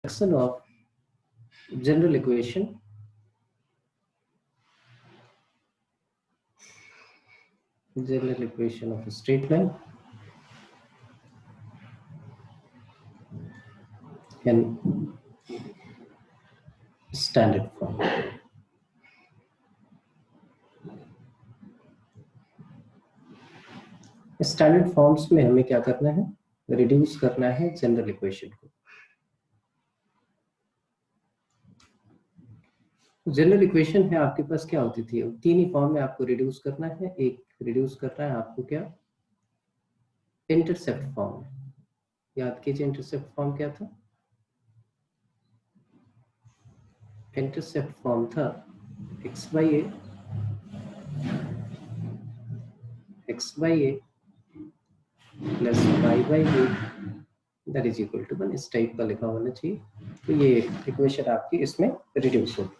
Section of general equation of a straight line in standard form. Standard forms में हमें क्या करना है, रिड्यूस करना है जनरल इक्वेशन को। जनरल इक्वेशन है आपके पास क्या होती थी, तीन ही फॉर्म में आपको रिड्यूस करना है। एक रिड्यूस करना है आपको क्या, इंटरसेप्ट फॉर्म। याद कीजिए इंटरसेप्ट फॉर्म क्या था, इंटरसेप्ट फॉर्म था x by a plus y by b that is equal to 1। इस टाइप का लिखा होना चाहिए। तो ये इक्वेशन आपकी इसमें रिड्यूस होगी।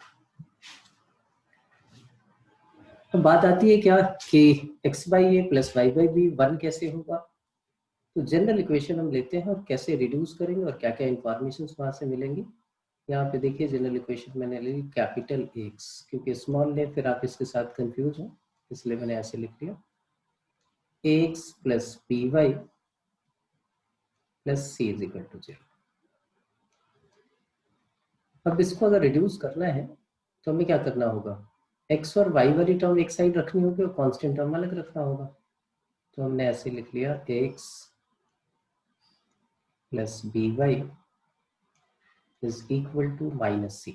तो बात आती है क्या कि x by a plus y by b 1 कैसे होगा। तो जनरल इक्वेशन हम लेते हैं और कैसे रिड्यूस करेंगे और क्या क्या इंफॉर्मेशन वहां से मिलेंगी। यहाँ पे देखिए जनरल इक्वेशन मैंने ली कैपिटल X, क्योंकि स्मॉल ले फिर आप इसके साथ कंफ्यूज हो, इसलिए मैंने ऐसे लिख लिया ax plus by plus c is equal to 0। अब इसको अगर रिड्यूस करना है तो हमें क्या करना होगा, x और y वाली टर्म एक साइड रखनी होगी और कांस्टेंट टर्म अलग रखना होगा। तो हमने ऐसे लिख लिया x plus by is equal to minus c,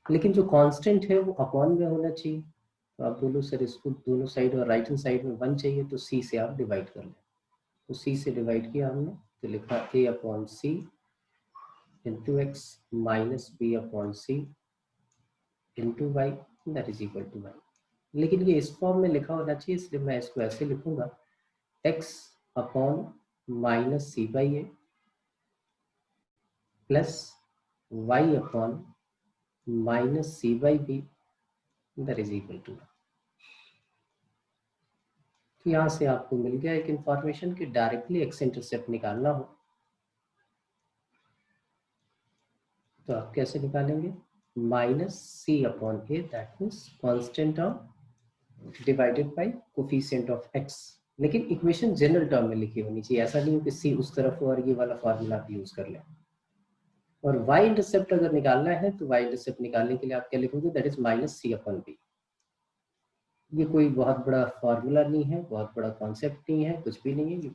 लेकिन जो कांस्टेंट है वो अपॉन में होना चाहिए। तो आप बोलो सर इसको दोनों साइड और राइट हैंड साइड में 1 चाहिए, तो c से आप डिवाइड कर लें। तो c से डिवाइड किया हमने, तो लिखा a upon c into X minus B upon C into Y that is equal to Y. लेकिन ये इस फॉर्म में लिखा होना चाहिए, इसलिए मैं इसको ऐसे लिखूंगा x upon minus C by A plus Y upon minus C by B that is equal to. तो यहां से आपको मिल गया एक इंफॉर्मेशन कि डायरेक्टली एक्स इंटरसेप्ट निकालना हो तो आप कैसे निकालेंगे, minus C upon A that means constant of divided by coefficient of x। लेकिन इक्वेशन जनरल टर्म में लिखी होनी चाहिए, ऐसा नहीं हो कि c उस तरफ हो और ये वाला फार्मूला आप यूज कर लें। और y इंटरसेप्ट अगर निकालना है तो y इंटरसेप्ट निकालने के लिए आप क्या लिखोगे, that is minus C upon B. ये कोई बहुत बड़ा फार्मूला नहीं है, बहुत बड़ा कॉन्सेप्ट नहीं है, कुछ भी नहीं है, ये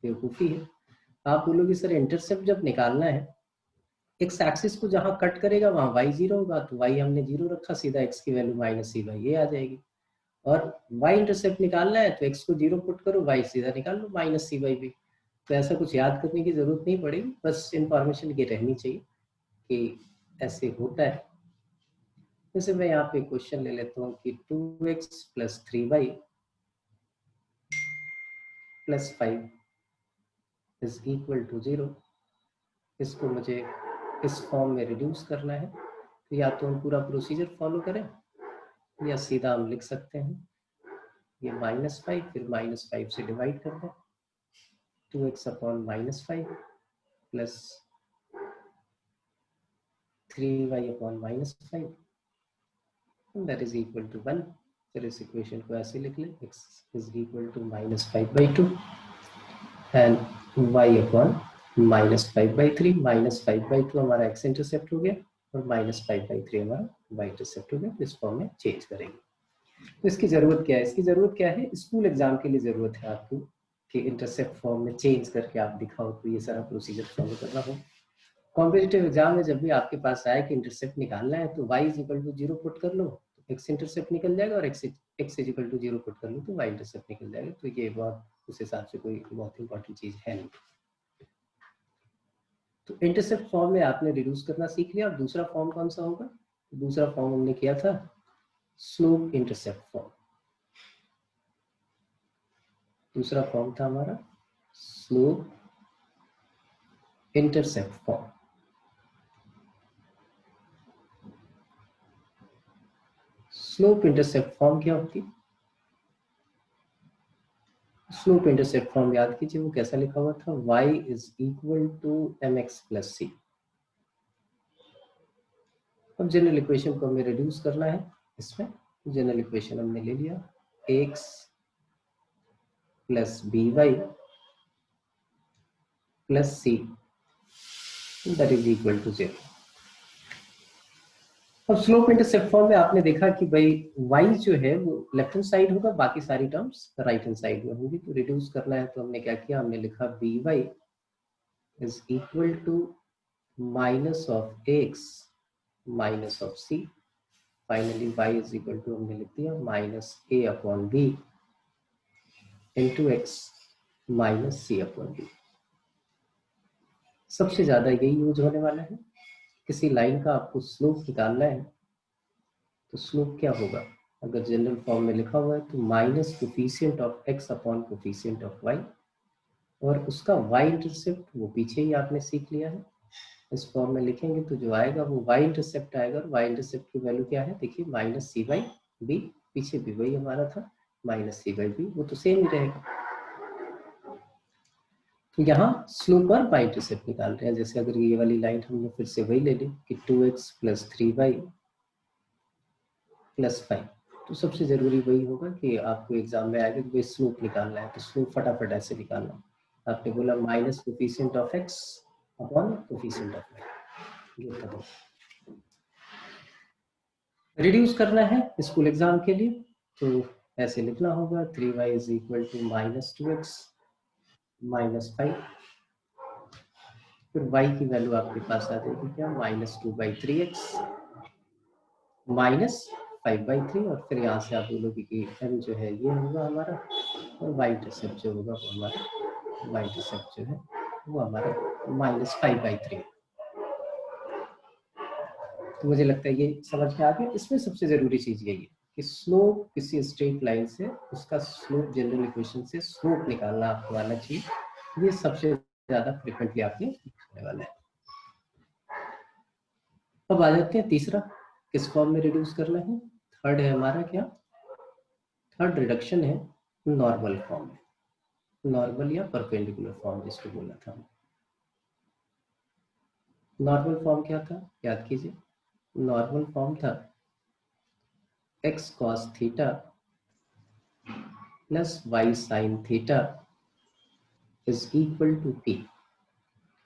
बेवकूफ़ी है। आप बोलोगे सर इंटरसेप्ट जब निकालना है, एक्स एक्सिस को जहां कट करेगा वहां y 0 होगा, तो y हमने 0 रखा, सीधा x की वैल्यू माइनस सी बाई ए आ जाएगी। और y इंटरसेप्ट निकालना है तो x को 0 पुट करो, y सीधा निकाल लो माइनस सी बाई बी। तो ऐसा कुछ याद करने की जरूरत नहीं पड़ेगी, बस इंफॉर्मेशन ये रहनी चाहिए कि ऐसे होता है। जैसे मैं यहाँ पे क्वेश्चन ले लेता हूँ कि 2x plus 3y plus 5 is equal to 0। इसको मुझे इस फॉर्म में रिड्यूस करना है, तो या तो हम पूरा प्रोसीजर फॉलो करें या सीधा हम लिख सकते हैं ये -5 फिर -5 से डिवाइड कर दें, 2x upon -5 plus 3y upon -5 that is equal to 1। फिर इस इक्वेशन को ऐसे लिख लें, x is equal to -5/2 and y upon -5/3। -5/2 हमारा x इंटरसेप्ट हो गया और -5/3 हमारा y इंटरसेप्ट हो गया। इस फॉर्म में चेंज करेंगे। तो इसकी जरूरत क्या है, इसकी जरूरत क्या है, स्कूल एग्जाम के लिए जरूरत है आपको कि इंटरसेप्ट फॉर्म में चेंज करके आप दिखाओ, तो ये सारा प्रोसीजर फॉलो करना हो। कॉम्पिटिटिव एग्जाम में जब भी आपके पास आए कि इंटरसेप्ट निकालना है तो y is equal to 0 put कर लो तो x इंटरसेप्ट निकल जाएगा, और x is equal to 0 put कर लो तो y इंटरसेप्ट निकल जाएगा। तो ये बहुत उस हिसाब से कोई बहुत इंपॉर्टेंट चीज है नहीं। तो इंटरसेप्ट फॉर्म में आपने रिड्यूस करना सीख लिया। अब दूसरा फॉर्म कौन सा होगा, दूसरा फॉर्म हमने किया था स्लोप इंटरसेप्ट फॉर्म। दूसरा फॉर्म था हमारा slope intercept form. Slope intercept form क्या होती है, स्लोप इंटरसेप्ट फॉर्म याद कीजिए वो कैसा लिखा हुआ था, y is equal to mx plus C. अब जनरल इक्वेशन को हमें रिड्यूस करना है इसमें। जनरल इक्वेशन हमने ले लिया ax plus by plus c that is equal to 0। अब स्लोप इंटरसेप्ट फॉर्म में आपने देखा कि भाई y जो है वो लेफ्ट हैंड साइड होगा, बाकी सारी टर्म्स राइट हैंड साइड में होंगी। तो रिड्यूस करना है तो हमने क्या किया, हमने लिखा by is equal to minus of x minus of c। Finally y is equal to हमने लिख दिया minus a upon b into x minus c upon b। सबसे ज्यादा यही यूज होने वाला है। किसी लाइन का आपको स्लोप निकालना है तो स्लोप क्या होगा, अगर जनरल फॉर्म में लिखा हुआ है तो minus coefficient of x upon coefficient of y, और उसका y इंटरसेप्ट वो पीछे ही आपने सीख लिया है। इस फॉर्म में लिखेंगे तो जो आएगा वो y इंटरसेप्ट आएगा, और y इंटरसेप्ट की वैल्यू क्या है, देखिए माइनस c बाई बी, पीछे भी वही हमारा था माइनस c बाई बी, वो तो सेम ही रहेगा। तो यहाँ स्लोप और y इंटरसेप्ट निकाल रहे हैं। जैसे अगर ये वाली लाइन हमने फिर से वही ले ली कि 2x प्लस 3y प्लस 5, तो सबसे जरूरी वही होगा कि आपको एग्जाम में आएगा कि स्लोप निकालना है, तो स्लोप फटाफट ऐसे निकालना। आपने बोला minus coefficient of x upon coefficient of y, ये खत्म। रिड्यूस करना है स्कूल एग्जाम के लिए तो ऐसे लिखना होगा 3y is equal to minus 2x minus 5, फिर y की वैल्यू आपके पास आ जाएगी क्या, माइनस 2/3x माइनस 5/3, और फिर यहाँ से आप बोलोगे कि m जो है ये होगा हमारा, और y इंटरसेप्ट जो होगा वो हमारा, y इंटरसेप्ट जो है वो हमारा माइनस 5/3। तो मुझे लगता है ये समझ में आ गया। इसमें सबसे जरूरी चीज यही है कि स्लोप किसी स्ट्रेट लाइन से उसका स्लोप जनरल इक्वेशन से स्लोप निकालना आपको आना चाहिए। ये सबसे ज्यादा फ्रिक्वेंटली आपने लिखने वाला है। अब आ जाते हैं तीसरा, किस फॉर्म में रिड्यूस करना है। थर्ड है हमारा क्या, थर्ड रिडक्शन है नॉर्मल फॉर्म में, नॉर्मल या परपेंडिकुलर फॉर्म जिसको बोला था। नॉर्मल फॉर्म क्या था, याद कीजिए। नॉर्मल फॉर्म था x cos theta plus y sin theta is equal to p।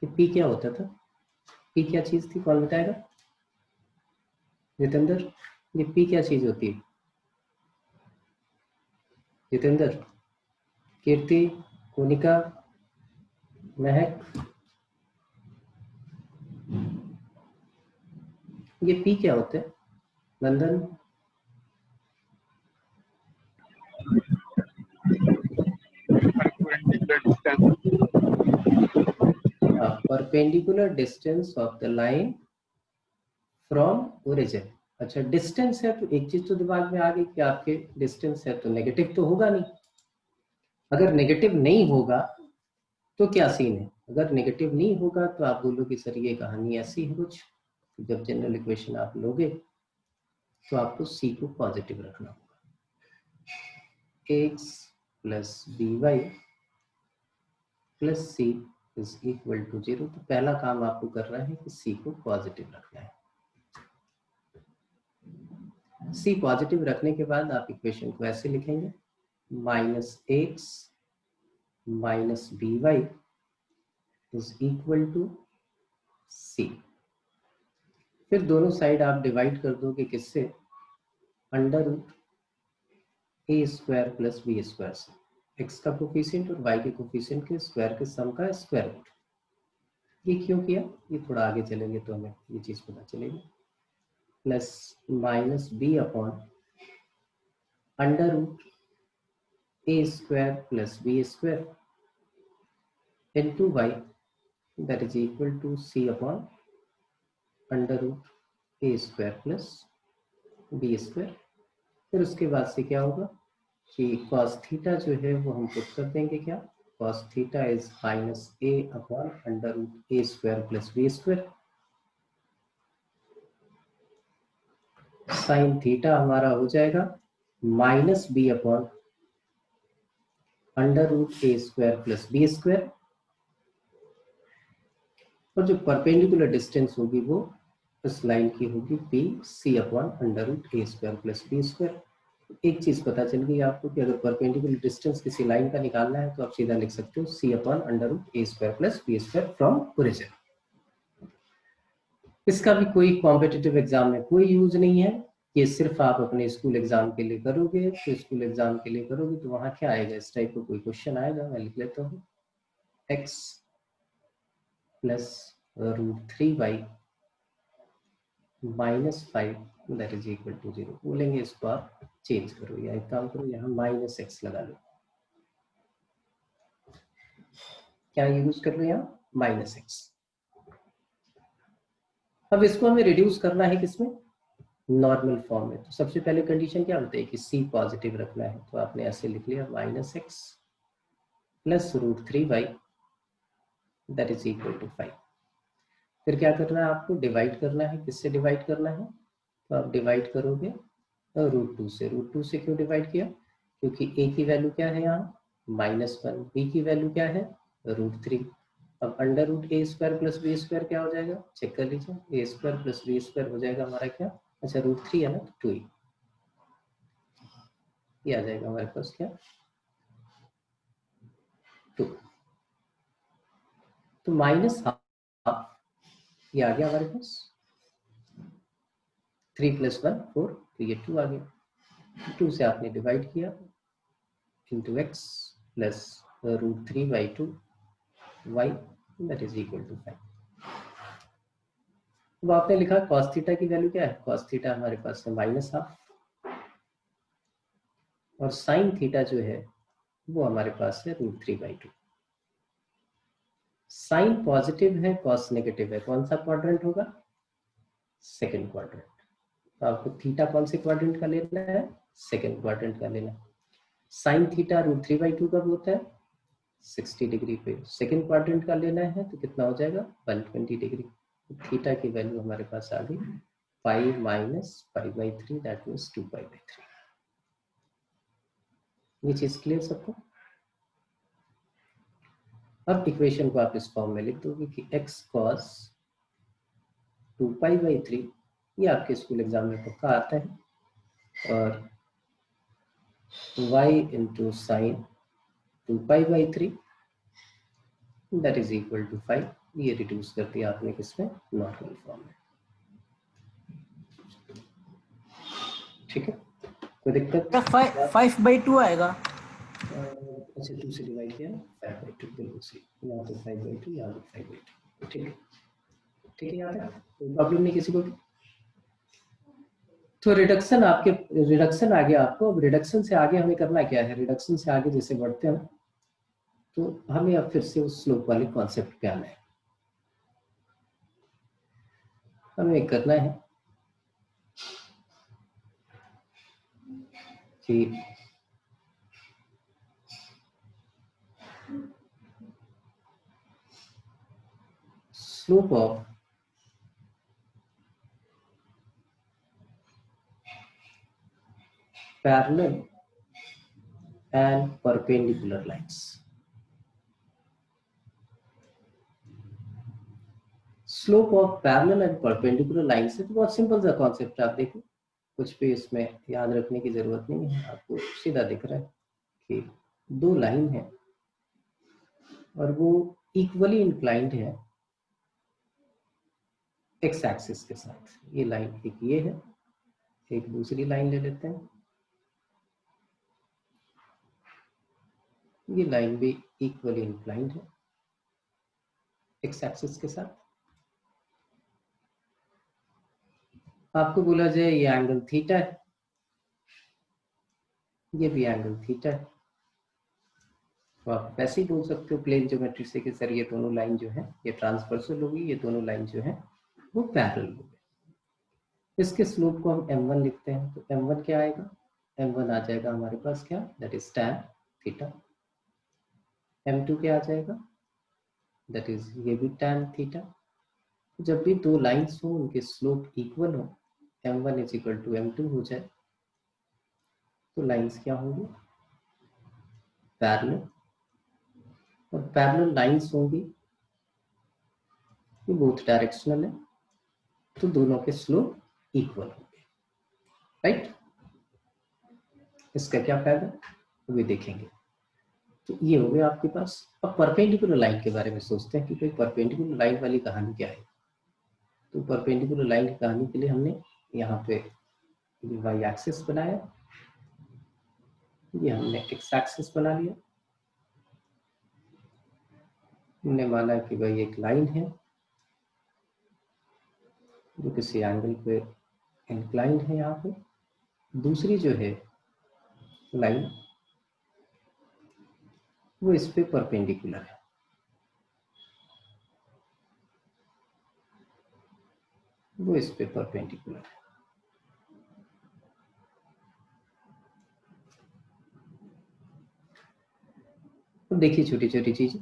ये p क्या होता था, p क्या चीज थी, कौन बताएगा, जितेंद्र, ये p क्या चीज होती है, जितेंद्र, कीर्ति, कोनिका, महक, ये p क्या होते हैं, Nandan, perpendicular distance of the line from origin. अच्छा डिस्टेंस है तो एक चीज तो दिमाग में आ गई कि आपके डिस्टेंस है तो नेगेटिव तो होगा नहीं। अगर नेगेटिव नहीं होगा तो क्या सीन है, अगर नेगेटिव नहीं होगा तो आप बोलोगे सर ये कहानी ऐसी है कुछ, जब जनरल इक्वेशन आप लोगे तो आपको c को पॉजिटिव रखना होगा। x plus by plus c is equal to 0। तो पहला काम आपको करना है कि c को पॉजिटिव रखना है। c पॉजिटिव रखने के बाद आप इक्वेशन को ऐसे लिखेंगे minus x minus by is equal to c। फिर दोनों साइड आप डिवाइड कर दोगे किससे, under root A square plus B square से, x का कोफिशिएंट और y के कोफिशिएंट के स्क्वायर के सम का स्क्वायर रूट। ये क्यों किया, ये थोड़ा आगे चलेंगे तो हमें ये चीज पता चलेगी। Plus minus B upon under root A square plus B square into y that is equal to c upon under root A square plus B square. फिर उसके बाद से क्या होगा कि cos थीटा जो है वो हम पुट कर देंगे क्या, cos theta is minus a upon under root A square plus B square. Sine theta हमारा हो जाएगा minus B upon under root A square plus B square, और जो परपेंडिकुलर डिस्टेंस होगी वो इस लाइन की होगी B C upon under root A square plus B square. एक चीज पता चल गई आपको कि अगर परपेंडिकुलर डिस्टेंस किसी लाइन का निकालना है तो आप सीधा लिख सकते हो C upon under root A square plus B square from origin. इसका भी कोई कॉम्पिटिटिव एग्जाम में कोई यूज नहीं है, ये सिर्फ आप अपने स्कूल एग्जाम के लिए करोगे। तो स्कूल एग्जाम के लिए करोगे तो वहां क्या आएगा, इस टाइप का कोई क्वेश्चन आएगा, मैं लिख लेता हूँ x plus root 3y minus 5 that is equal to 0। बोलेंगे इसको आप चेंज करो या एक काम करो, यहाँ माइनस एक्स लगा लो। क्या यूज कर लो यहाँ माइनस एक्स। अब इसको हमें रिड्यूस करना है किसमें, नॉर्मल फॉर्म में। तो सबसे पहले कंडीशन क्या होता है कि c पॉजिटिव रखना है, तो आपने ऐसे लिख लिया minus X plus root 3y that is equal to 5। फिर क्या करना है आपको, डिवाइड करना है। किससे डिवाइड करना है, तो आप डिवाइड करोगे रूट 2 से। रूट 2 से क्यों डिवाइड किया, क्योंकि a की वैल्यू क्या है यहाँ -1, b की वैल्यू क्या है रूट 3। अब under root A square plus B square क्या हो जाएगा, चेक कर लीजिए, ए स्क्वायर प्लस बी स्क्वायर हो जाएगा हमारा क्या, अच्छा रूट 3 है ना, तो 2 ये आ जाएगा हमारे पास क्या 2। तो माइनस हाफ ये आ गया हमारे पास, 3 प्लस 1 4, तो ये 2 आ गया। 2 से आपने डिवाइड किया into X plus root 3/2 y that is equal to 5। अब आपने लिखा cos थीटा की वैल्यू क्या है, cos थीटा हमारे पास है माइनस हाफ, और साइन थीटा जो है वो हमारे पास है रूट 3/2। साइन पॉजिटिव है, cos नेगेटिव है, कौन सा क्वाड्रेंट होगा, सेकंड क्वाड्रेंट। तो आपको थीटा कौन से क्वाड्रेंट का लेना है, सेकंड क्वाड्रेंट का लेना है। साइन थीटा रूट 3/2 कब होता है, 60 डिग्री पे। सेकंड क्वाड्रेंट का लेना है तो कितना हो जाएगा 120 डिग्री। थीटा की वैल्यू हमारे पास आ गई 5 माइनस 5/3 दैट मीन्स 2π/3। ये चीज क्लियर सबको। अब इक्वेशन को आप इस फॉर्म में लिख दोगे कि x cos 2π/3, ये आपके स्कूल एग्जाम में पक्का आता है, और y into sine 2π/3 that is equal to 5। ये रिड्यूस कर दिया आपने किसमें, नॉर्मल फॉर्म में। ठीक है, कोई दिक्कत, 5/2 आएगा। अच्छा 2 से डिवाइड किया 5/2, बिल्कुल सही, यहाँ पे 5/2 यहाँ पे 5/2। ठीक है, ठीक है, याद है, कोई प्रॉब्लम नहीं किसी को भी। तो रिडक्शन आपके, रिडक्शन आ गया आपको। अब रिडक्शन से आगे हमें करना क्या है, रिडक्शन से आगे जैसे बढ़ते हैं तो हमें अब फिर से उस स्लोप वाले कॉन्सेप्ट पे आना है। हमें करना है कि slope of parallel and perpendicular lines. Slope of parallel and perpendicular lines है तो बहुत सिंपल सा कॉन्सेप्ट है। आप देखो, कुछ भी इसमें याद रखने की जरूरत नहीं है, आपको सीधा दिख रहा है कि दो लाइन है और वो इक्वली इंक्लाइंड है एक्स एक्सिस के साथ। ये लाइन एक ये है, एक दूसरी लाइन ले लेते हैं, ये लाइन भी इक्वली इंक्लाइंड है एक्स एक्सिस के साथ। आपको बोला जाए ये एंगल थीटा है, ये भी एंगल थीटा है, तो आप वैसे ही बोल सकते हो प्लेन ज्योमेट्री से कि सर ये दोनों लाइन जो है ये ट्रांसवर्सल होगी, ये दोनों लाइन जो है वो पैरेलल होगी। इसके स्लोप को हम m1 लिखते हैं, तो m1 क्या आएगा, m1 आ जाएगा हमारे पास क्या, that is tan theta. m2 क्या आ जाएगा, दैट इज ये भी tan थीटा। जब भी दो लाइंस हो उनके स्लोप इक्वल हो, m1 is equal to m2 हो जाए, तो लाइंस क्या होंगी पैरेलल। और पैरेलल लाइंस होंगी, ये बोथ डायरेक्शनल है, तो दोनों के स्लोप इक्वल होंगे, राइट। इसका क्या फायदा वो भी देखेंगे। तो ये हो गया आपके पास। अब परपेंडिकुलर लाइन के बारे में सोचते हैं कि भाई परपेंडिकुलर लाइन वाली कहानी क्या है। तो परपेंडिकुलर लाइन की कहानी के लिए हमने यहाँ पे वाई एक्सिस बनाया, ये हमने एक्स एक्सिस बना लिया। हमने माना कि भाई एक लाइन है जो किसी एंगल पे इंक्लाइन है, यहाँ पे दूसरी जो है लाइन वो इस पे परपेंडिकुलर है। वो इस पे परपेंडिकुलर है। तो देखिए छोटी छोटी चीजें,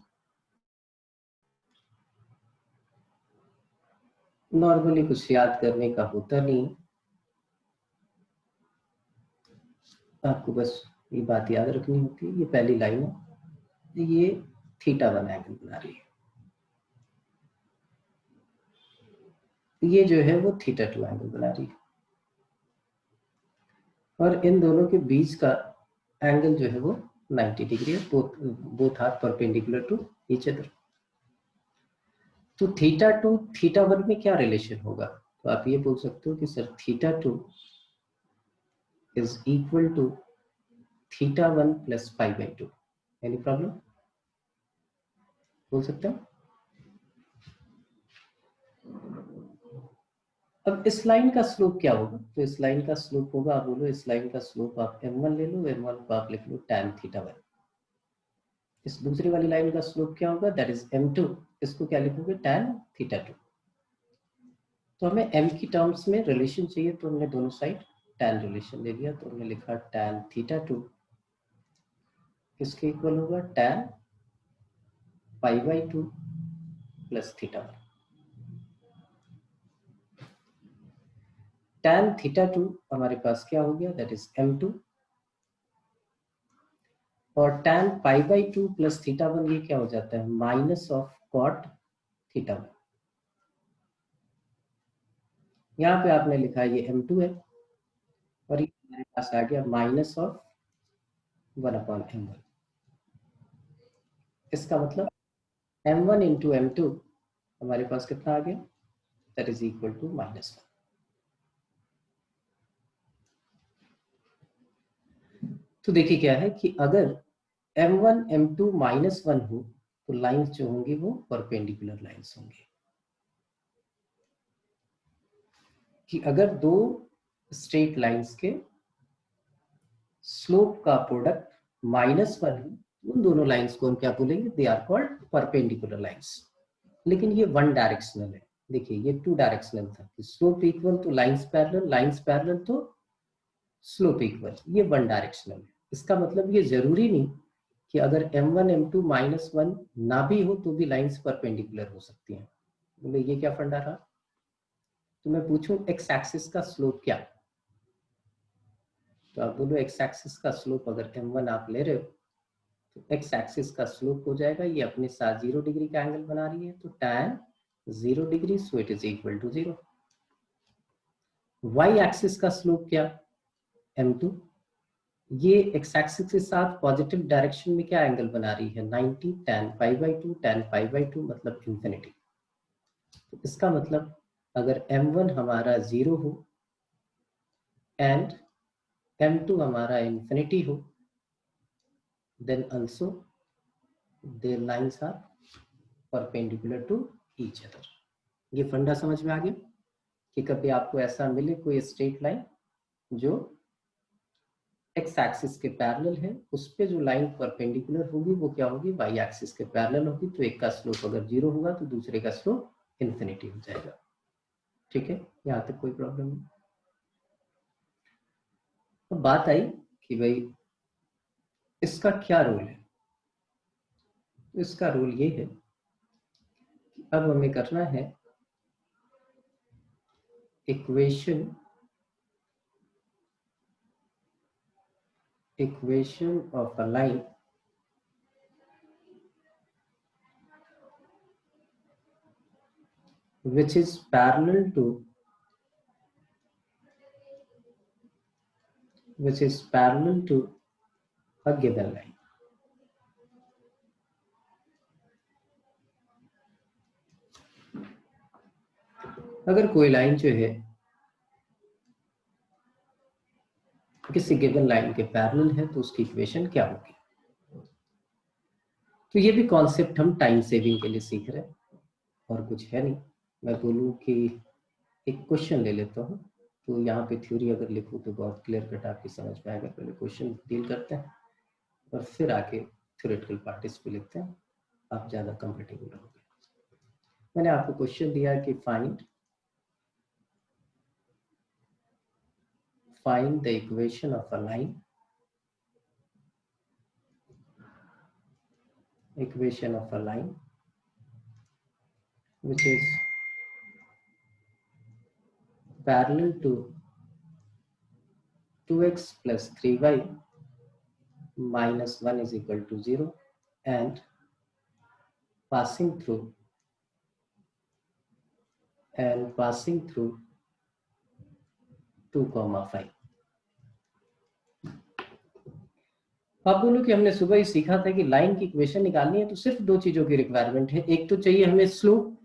नॉर्मली कुछ याद करने का होता नहीं, आपको बस ये बात याद रखनी होती है। ये पहली लाइन है, ये थीटा 1 एंगल बना रही है, ये जो है वो थीटा 2 एंगल बना रही है, और इन दोनों के बीच का एंगल जो है वो 90 डिग्री है, both are perpendicular to each other. तो थीटा 2 थीटा 1 में क्या रिलेशन होगा, तो आप ये बोल सकते हो कि sir theta 2 is equal to theta 1 plus pi by 2। Any problem, बोल सकते हो। अब इस लाइन का स्लोप क्या होगा, तो इस लाइन का स्लोप होगा, आप बोलो इस लाइन का स्लोप आप m1 ले लो, m1 को आप लिख लो tan थीटा 1। इस दूसरी वाली लाइन का स्लोप क्या होगा, दैट इज m2, इसको क्या लिखोगे tan थीटा 2। तो हमें m की टर्म्स में रिलेशन चाहिए, तो हमने दोनों साइड tan रिलेशन ले लिया, तो हमने लिखा tan थीटा 2 इसके इक्वल होगा tan pi by 2 plus theta 1। tan theta 2 हमारे पास क्या हो गया, दैट इज m2, और tan pi by 2 plus theta 1 ये क्या हो जाता है, माइनस ऑफ कॉट थीटा 1। यहाँ पे आपने लिखा ये m2 है, और ये हमारे पास आ गया माइनस ऑफ 1/m1। इसका मतलब m1 इंटू m2 हमारे पास कितना आ गया, दैट इज इक्वल टू -1। तो देखिए क्या है कि अगर m1 m2 -1 हो तो लाइंस जो होंगी वो परपेंडिकुलर लाइंस होंगी। कि अगर दो स्ट्रेट लाइंस के स्लोप का प्रोडक्ट -1 है, उन दोनों लाइंस को हम क्या बोलेंगे, they are called perpendicular lines. लेकिन ये वन डायरेक्शनल है, देखिए ये टू डायरेक्शनल था, स्लोप इक्वल तो लाइंस पैरेलल तो स्लोप इक्वल, ये वन डायरेक्शनल है। इसका मतलब ये जरूरी नहीं कि अगर m1 m2 -1 ना भी हो तो भी लाइंस परपेंडिकुलर हो सकती हैं। बोले ये क्या फंडा रहा, तो मैं पूछूं एक्स एक्सिस का स्लोप क्या, तो आप बोलो एक्स एक्सिस का स्लोप अगर m1 आप ले रहे हो तो एक्स एक्सिस का स्लोप हो जाएगा, ये अपने साथ 0 डिग्री का एंगल बना रही है, तो tan 0 degree, so it is equal to 0। Y axis का स्लोप क्या, m2, ये एक्स एक्सिस के साथ पॉजिटिव डायरेक्शन में क्या एंगल बना रही है, 90 tan pi by 2, tan pi by 2 मतलब इंफिनिटी। तो इसका मतलब अगर m1 हमारा 0 हो एंड m2 हमारा इंफिनिटी हो, then also their lines are perpendicular to each other। ये फंडा समझ में आ गया कि कभी आपको ऐसा मिले कोई स्ट्रेट लाइन जो एक्स एक्सिस के पैरेलल है, उस पे जो लाइन परपेंडिकुलर होगी वो क्या होगी, वाई एक्सिस के पैरेलल होगी, तो एक का स्लोप अगर 0 होगा तो दूसरे का स्लोप इंफिनिटी हो जाएगा। ठीक है, यहाँ तक कोई प्रॉब्लम नहीं। अब बात आई कि भाई इसका क्या रोल है, तो इसका रोल ये है कि अब हमें करना है equation of a line which is parallel to which is parallel to a given line. अगर कोई लाइन जो है किसी गिवन लाइन के पैरेलल है तो उसकी इक्वेशन क्या होगी? तो ये भी कॉन्सेप्ट हम टाइम सेविंग के लिए सीख रहे हैं और कुछ है नहीं। मैं बोलूँ कि एक क्वेश्चन ले लेता हूँ, तो यहाँ पे थ्योरी अगर लिखूँ तो बहुत क्लियर कट आपकी समझ में आएगा। पहले क्वेश्चन डील करते हैं और फिर आके थ्योरेटिकल पार्ट इस पे लिखते हैं, आप ज़्यादा कंफर्टेबल रहोगे। मैंने आपको क्वेश्चन दिया कि find the equation of a line, which is parallel to 2x plus 3y minus 1 is equal to 0 and passing through 2,5। आप बोलो कि हमने सुबह ही सीखा था कि लाइन की इक्वेशन निकालनी है तो सिर्फ दो चीजों की रिक्वायरमेंट है, एक तो चाहिए हमें स्लोप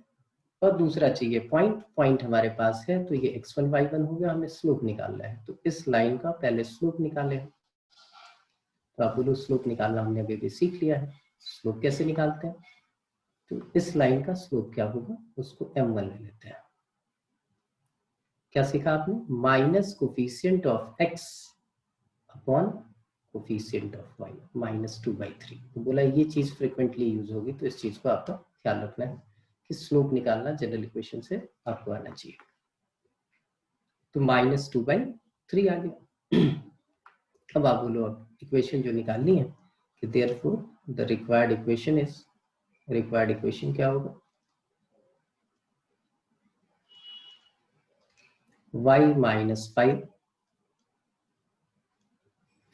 और दूसरा चाहिए पॉइंट हमारे पास है, तो ये x1 y1 हो गया, हमें स्लोप निकालना है। तो इस लाइन का पहले स्लोप निकाले, तो आप बोलो स्लोप निकालना हमने अभी भी सीख लिया है। स्लोप कैसे निकालते हैं? तो इस लाइन का स्लोप क्या होगा, उसको m1 ले लेते हैं। क्या सीखा आपने? Minus coefficient of x upon coefficient of y -2/3। तो बोला ये चीज फ्रिक्वेंटली यूज होगी, तो इस चीज को आपका ख्याल रखना है कि स्लोप निकालना जनरल इक्वेशन से आपको आना चाहिए। तो -2/3 आ गया। अब आप बोलो अब इक्वेशन जो निकालनी है कि देयरफॉर द रिक्वायर्ड इक्वेशन क्या होगा? y -5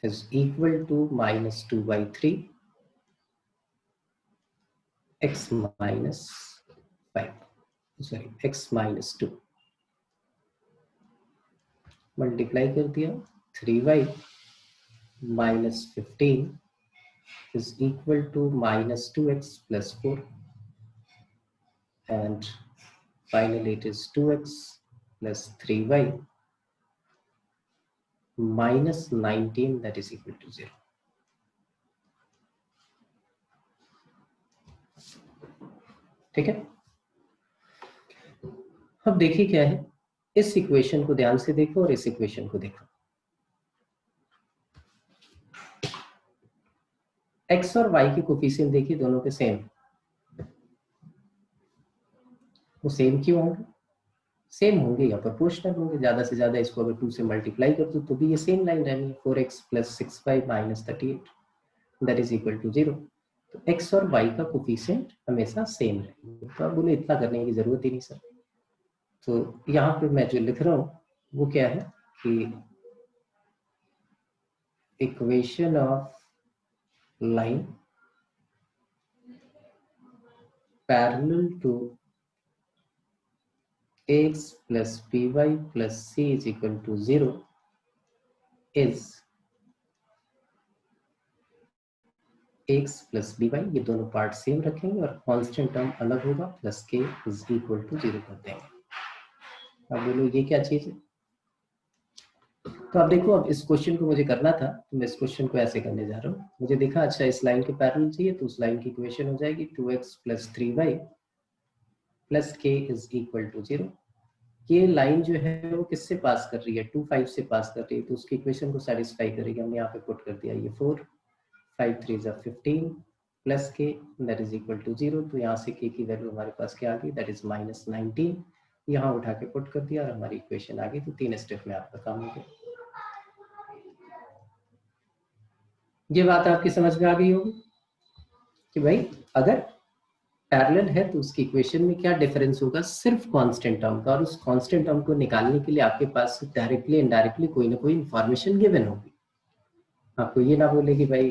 is equal to -2/3 x -2 multiply कर दिया 3y -15 is equal to -2x plus 4 and finally it is 2x plus 3y -19 that is equal to 0। ठीक है, अब देखिए क्या है, इस इक्वेशन को ध्यान से देखो और इस इक्वेशन को देखो। x और y के कोफिशिएंट देखिए, दोनों के सेम। वो सेम क्यों होंगे? सेम होंगे या प्रोपोर्शनल होंगे। ज्यादा से ज्यादा इसको अगर 2 से मल्टीप्लाई कर दो तो भी ये सेम लाइन रहनी है, 4x plus 6y minus 38 that is equal to 0। तो x और y का कोफिशिएंट हमेशा सेम रहेंगे। तो आप बोले इतना करने की जरूरत ही नहीं सर। तो यहाँ पे मैं जो लिख रहा हूँ वो क्या है कि equation of line parallel to x plus by plus c is equal to 0 is x plus by, ये दोनों पार्ट सेम रखेंगे और कांस्टेंट टर्म अलग होगा, plus k is equal to 0 कर देंगे। अब बोलो ये क्या चीज है? तो अब देखो, अब इस क्वेश्चन को मुझे करना था तो मैं इस क्वेश्चन को ऐसे करने जा रहा हूँ। मुझे देखा अच्छा इस लाइन के पैरेलल चाहिए, तो उस लाइन की इक्वेशन हो जाएगी 2x plus 3y plus k is equal to 0। ये लाइन जो है वो किससे पास कर रही है? 2, 5 से पास कर रही है, तो उसकी इक्वेशन को सेटिस्फाई करेगी। हमने यहाँ पे पुट कर दिया ये 4, 5 3 15 प्लस के दैट इज इक्वल टू 0। तो यहाँ से के की वैल्यू हमारे पास क्या आ गई? That is -19। यहाँ उठा के पुट कर दिया और हमारी इक्वेशन आ गई। तो 3 स्टेप में आपका काम हो गया। ये बात आपकी समझ में आ गई होगी कि भाई अगर पैरेलल है तो उसकी इक्वेशन में क्या डिफरेंस होगा? सिर्फ कांस्टेंट टर्म का। और उस कांस्टेंट टर्म को निकालने के लिए आपके पास डायरेक्टली इनडायरेक्टली कोई ना कोई इंफॉर्मेशन गिवन होगी। आपको ये ना बोले कि भाई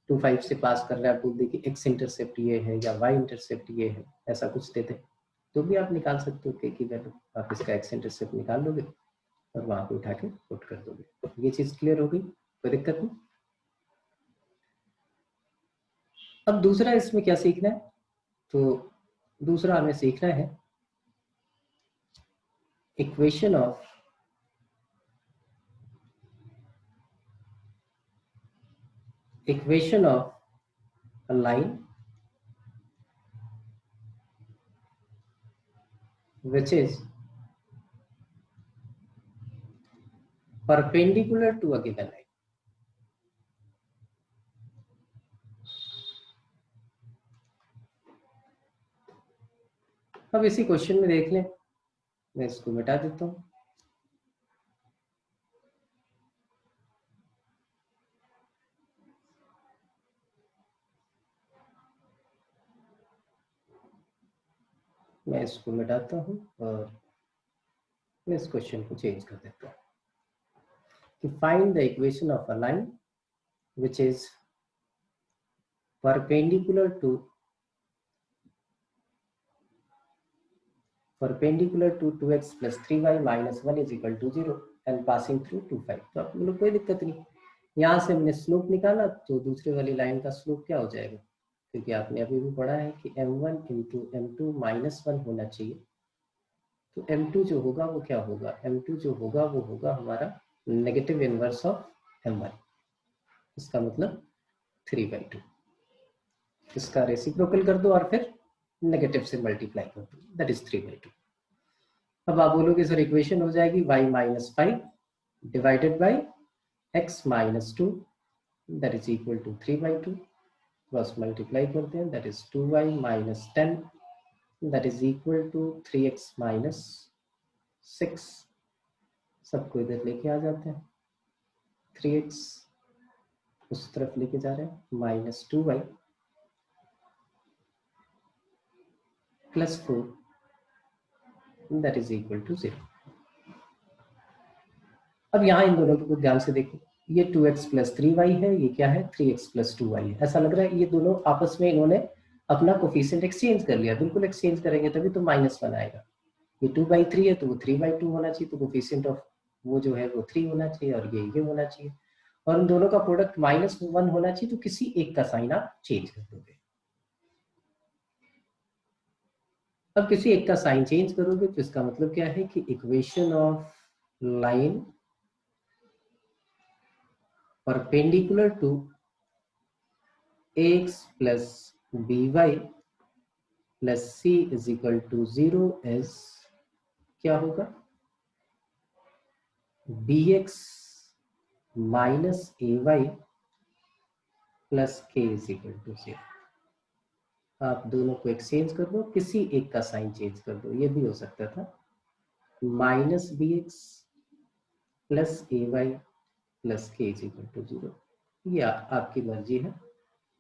2, 5 से पास कर रहा है, आप बोल दे कि x इंटरसेप्ट ये है या y इंटरसेप्ट ये है, ऐसा कुछ देते तो भी आप निकाल सकते हो के की वैल्यू। आप इसका x इंटरसेप्ट निकाल लोगे और वहां पे उठा के पुट कर दोगे। ये चीज क्लियर हो गई, कोई दिक्कत नहीं। अब दूसरा इसमें क्या सीखना है, तो दूसरा हमें सीखना है equation of a line which is perpendicular to a given line। अब इसी क्वेश्चन में देख लें, मैं इसको मिटा देता हूं। मैं इसको मिटाता हूं और मैं इस क्वेश्चन को चेंज कर देता हूं कि find the equation of a line which is perpendicular to 2x plus 3y minus 1 is equal to 0 and passing through 2 5। तो आप लोग कोई दिक्कत नहीं, यहाँ से हमने स्लोप निकाला तो दूसरे वाली लाइन का स्लोप क्या हो जाएगा, क्योंकि आपने अभी भी पढ़ा है कि m1 इंटू m2 माइनस 1 होना चाहिए। तो m2 जो होगा वो क्या होगा, m2 जो होगा वो होगा हमारा नेगेटिव इनवर्स ऑफ m1, इसका मतलब 3/2। इसका रेसिप्रोकल कर दो और फिर नेगेटिव से मल्टीप्लाई कर दो, दैट इज 3/2। अब आप बोलोगे सर इक्वेशन हो जाएगी y minus 5 divided by x minus 2 that is equal to 3/2। Cross multiply करते हैं, that is 2y minus 10 that is equal to 3x minus 6। सबको इधर लेके आ जाते हैं, 3x उस तरफ लेके जा रहे हैं, minus 2y plus 4 that is equal to 0। अब यहाँ इन दोनों को ध्यान से देखो, ये 2x प्लस 3y है, ये क्या है 3x प्लस 2y है। ऐसा लग रहा है ये दोनों आपस में इन्होंने अपना कोफिशिएंट एक्सचेंज कर लिया, बिल्कुल एक्सचेंज करेंगे तभी तो -1 आएगा। ये 2/3 है तो वो 3/2 होना चाहिए, तो कोफिशिएंट ऑफ वो जो है वो 3 होना चाहिए और ये होना चाहिए, और इन दोनों का प्रोडक्ट -1 होना चाहिए, तो किसी एक का साइन आप चेंज कर दोगे। अब किसी एक का साइन चेंज करोगे तो इसका मतलब क्या है कि equation of line perpendicular to ax plus by plus c is equal to 0 is क्या होगा, bx minus ay plus k is equal to 0। आप दोनों को एक्सचेंज कर दो, किसी एक का साइन चेंज कर दो, ये भी हो सकता था minus bx plus ay plus k is equal to 0। ये आपकी मर्जी है,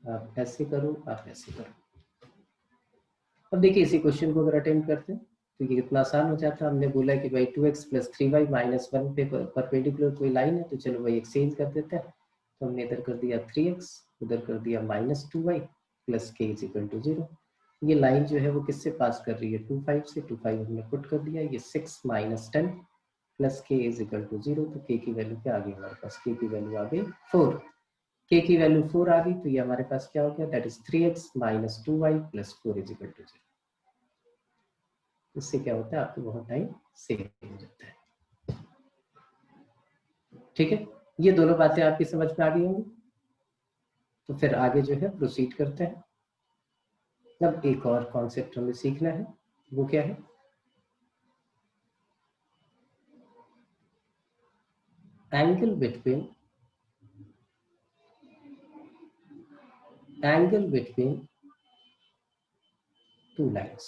आप ऐसे करो आप ऐसे करो। अब देखिए इसी क्वेश्चन को अगर अटेम्प्ट करते हैं तो ये कितना आसान हो जाता है। हमने बोला कि भाई 2x प्लस 3y माइनस 1 पे परपेंडिकुलर कोई लाइन है, तो चलो भाई एक्सचेंज कर देते हैं। तो हमने इधर कर दिया 3x, उधर कर दिया minus 2y plus k is equal to 0। ये लाइन जो है वो किससे पास कर रही है, 2 5 से, 2 5 हमने पुट कर दिया, ये 6 minus 10 plus k is equal to 0। तो k की वैल्यू क्या आ गई हमारे पास, k की वैल्यू आ गई 4। k की वैल्यू 4 आ गई तो ये हमारे पास क्या हो गया, that is 3x minus 2y plus 4 is equal to 0। इससे क्या होता है, आपको बहुत टाइम सेव हो जाता है। ठीक है, ये दोनों बातें आपकी समझ में आ गई होंगी। तो फिर आगे जो है प्रोसीड करते हैं। अब एक और कॉन्सेप्ट हमें सीखना है, वो क्या है, एंगल बिटवीन टू लाइंस।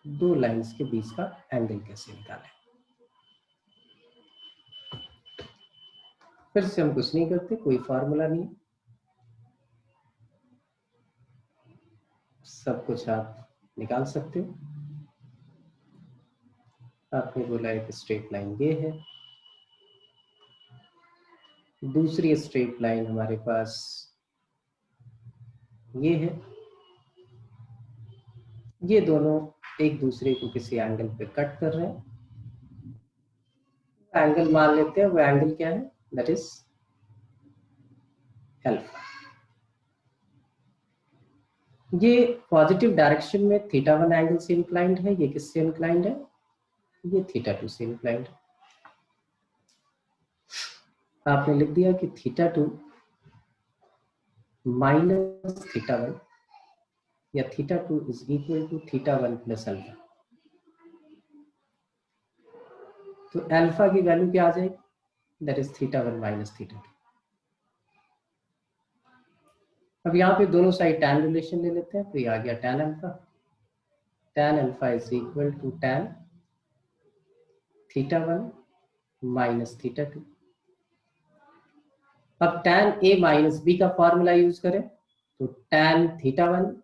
दो लाइंस के बीच का एंगल कैसे निकालें। फिर से हम कुछ नहीं करते, कोई फार्मूला नहीं, सब कुछ आप निकाल सकते हो। आपने बोला एक स्ट्रेट लाइन ये है, दूसरी स्ट्रेट लाइन हमारे पास ये है, ये दोनों एक दूसरे को किसी एंगल पे कट कर रहे हैं। एंगल मान लेते हैं, वो एंगल क्या है, दैट इज अल्फा। ये पॉजिटिव डायरेक्शन में θ1 एंगल से इंक्लाइंड है, ये किससे इंक्लाइंड है, ये θ2 से इंक्लाइंड है। आपने लिख दिया कि θ2 माइनस θ1 या θ2 is equal to θ1 plus alpha. तो अल्फा की वैल्यू क्या आ जाएगी, दैट इज θ1 माइनस θ2। अब यहाँ पे दोनों साइड टैन रिलेशन ले लेते हैं, तो ये आ गया tan alpha. Tan alpha is equal to tan θ1 minus θ2। अब टैन ए माइनस बी का फॉर्मूला यूज करें, तो tan θ1